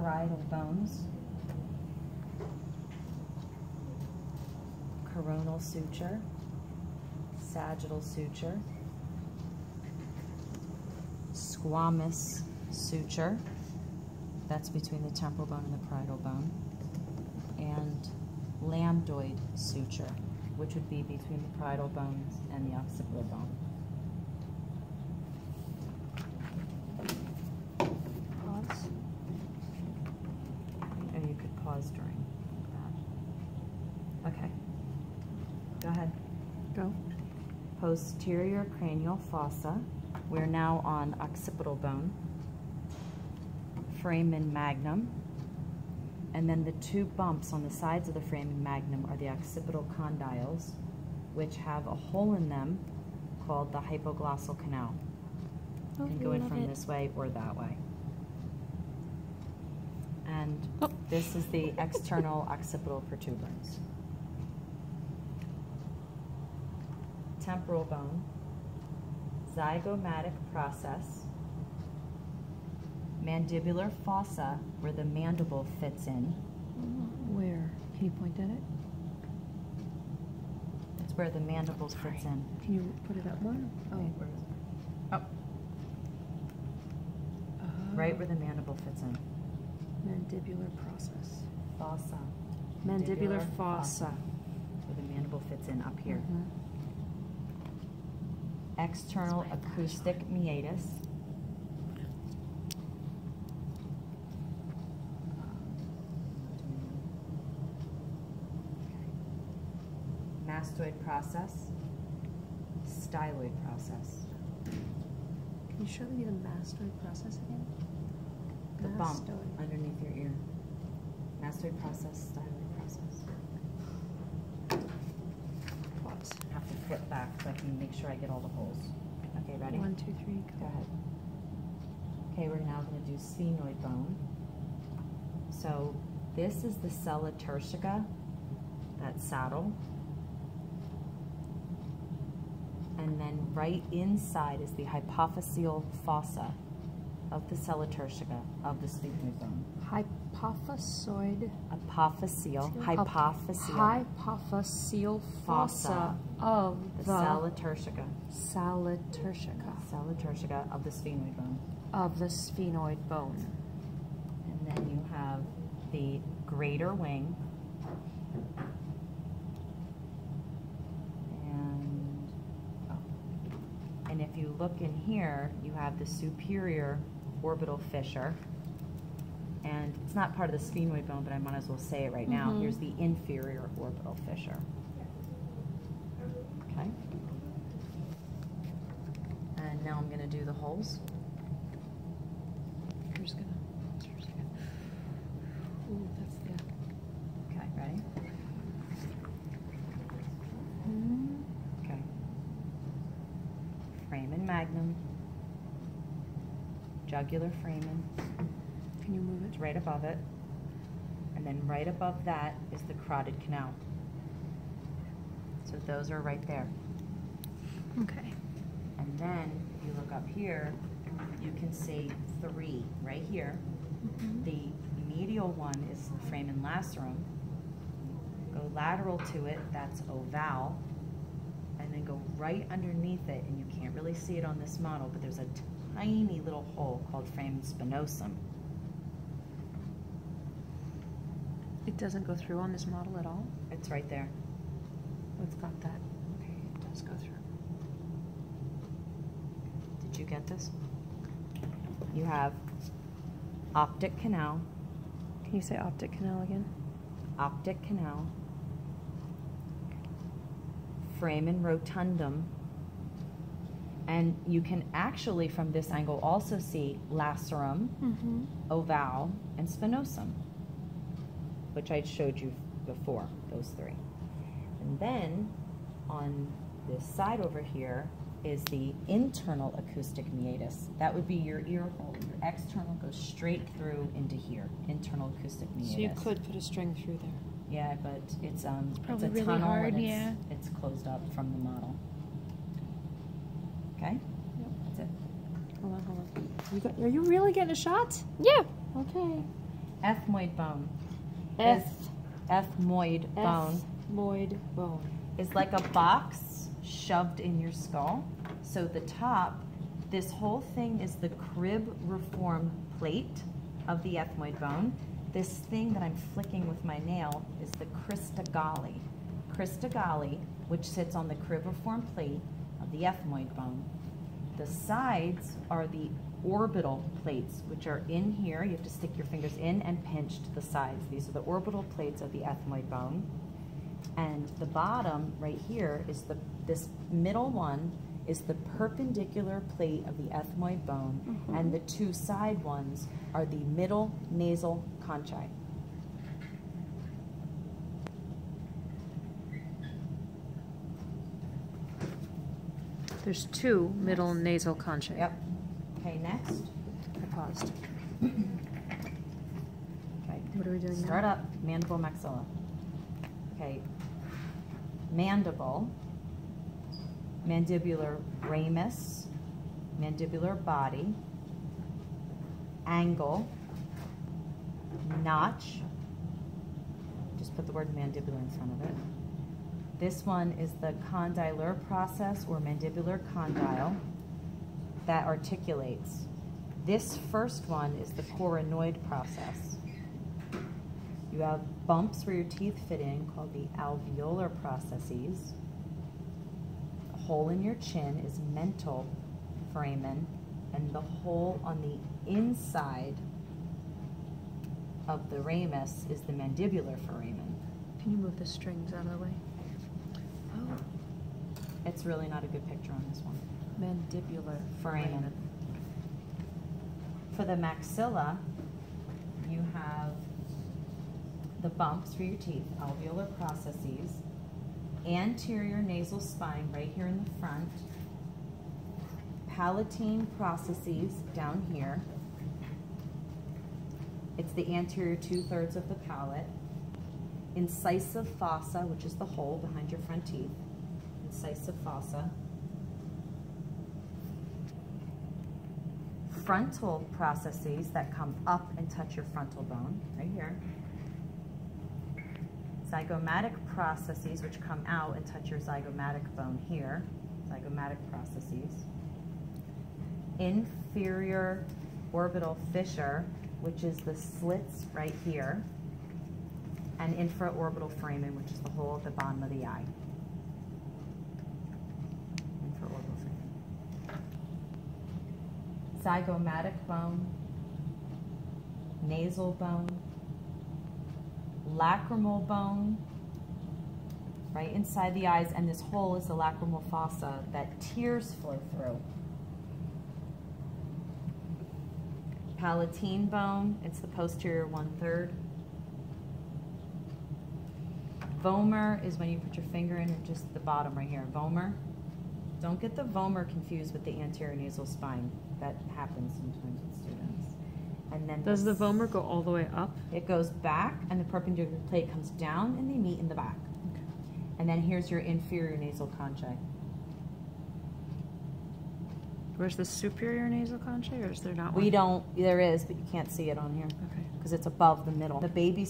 parietal bones, coronal suture, sagittal suture, squamous suture, that's between the temporal bone and the parietal bone, and lambdoid suture, which would be between the parietal bones and the occipital bone. Pause. And you could pause during that. Okay. Go ahead. Go. Posterior cranial fossa. We're now on occipital bone. Foramen magnum. And then the two bumps on the sides of the foramen magnum are the occipital condyles, which have a hole in them called the hypoglossal canal. Oh, You can go in from this way or that way. And this is the external occipital protuberance. Temporal bone, zygomatic process, mandibular fossa, where the mandible fits in. Where? Can you point at it? It's where the mandible fits in. Can you put it up more? Oh. Right, where is it? Oh. Right where the mandible fits in. Mandibular process. Fossa. Mandibular fossa. Where the mandible fits in up here. External acoustic meatus. Mastoid process. Styloid process. Can you show me the mastoid process again? The bump underneath your ear. Mastoid process, styloid process. Pause. I have to flip back so I can make sure I get all the holes. Okay, ready? 1, 2, 3, Go ahead. Okay, we're now going to do sphenoid bone. So this is the sella turcica, that saddle. And then right inside is the hypophyseal fossa of the sella turcica of the sphenoid bone. Hypophysoid. Hypophyseal. Hypophyseal fossa of the sella turcica. Sella turcica. Sella turcica of the sphenoid bone. Of the sphenoid bone. And then you have the greater wing. And if you look in here, you have the superior orbital fissure. And it's not part of the sphenoid bone, but I might as well say it right now. Here's the inferior orbital fissure. Okay. And now I'm going to do the holes. I'm just going to... Ooh, that's the... Okay, ready? Okay. Foramen magnum. Jugular foramen. Can you move it? It's right above it. And then right above that is the carotid canal. So those are right there. Okay. And then if you look up here, you can see 3 right here. The medial one is the foramen lacerum. Go lateral to it, that's oval. And then go right underneath it, and you can't really see it on this model, but there's a tiny little hole called foramen spinosum. It doesn't go through on this model at all? It's right there. Oh, it's got that. Okay, it does go through. Did you get this? You have optic canal. Can you say optic canal again? Optic canal. Foramen rotundum. And you can actually, from this angle, also see lacerum, oval, and spinosum, which I showed you before, those 3. And then on this side over here is the internal acoustic meatus. That would be your ear hole. Your external goes straight through into here, internal acoustic meatus. So you could put a string through there. Yeah, but it's probably a really tunnel hard, and it's closed up from the model. Okay? Yep. That's it. Hold on. Are you really getting a shot? Yeah. Okay. ethmoid bone. Eth- Ethmoid bone Ethmoid bone. is like a box shoved in your skull. So the top, this whole thing is the cribriform plate of the ethmoid bone. This thing that I'm flicking with my nail is the crista galli. Crista galli, which sits on the cribriform plate of the ethmoid bone. The sides are the orbital plates, which are in here. You have to stick your fingers in and pinch to the sides. These are the orbital plates of the ethmoid bone. And the bottom right here is this middle one is the perpendicular plate of the ethmoid bone, and the two side ones are the middle nasal conchae. There's two middle nasal conchae. Yep. Okay, next. I paused. Okay. What are we doing now? Start up, mandible, maxilla. Okay. Mandible, mandibular ramus, mandibular body, angle, notch. Just put the word mandibular in front of it. This one is the condylar process or mandibular condyle that articulates. This first one is the coronoid process. You have bumps where your teeth fit in called the alveolar processes. The hole in your chin is mental foramen, and the hole on the inside of the ramus is the mandibular foramen. Can you move the strings out of the way? Oh. It's really not a good picture on this one. Mandibular Foramen. For the maxilla, you have the bumps for your teeth, alveolar processes, anterior nasal spine right here in the front, palatine processes down here. It's the anterior 2/3 of the palate. Incisive fossa, which is the hole behind your front teeth. Incisive fossa. Frontal processes that come up and touch your frontal bone, right here. Zygomatic processes, which come out and touch your zygomatic bone here. Zygomatic processes. Inferior orbital fissure, which is the slits right here. And infraorbital foramen, which is the hole at the bottom of the eye. Infraorbital foramen. Zygomatic bone, nasal bone, lacrimal bone, right inside the eyes, and this hole is the lacrimal fossa that tears flow through. Palatine bone, it's the posterior 1/3. Vomer is when you put your finger in and just the bottom right here. Vomer. Don't get the vomer confused with the anterior nasal spine. That happens sometimes with students. And then Does the vomer go all the way up? It goes back, and the perpendicular plate comes down, and they meet in the back. Okay. And then here's your inferior nasal conchae. Where's the superior nasal conchae, or is there not one? We don't. There is, but you can't see it on here Okay. because it's above the middle. The baby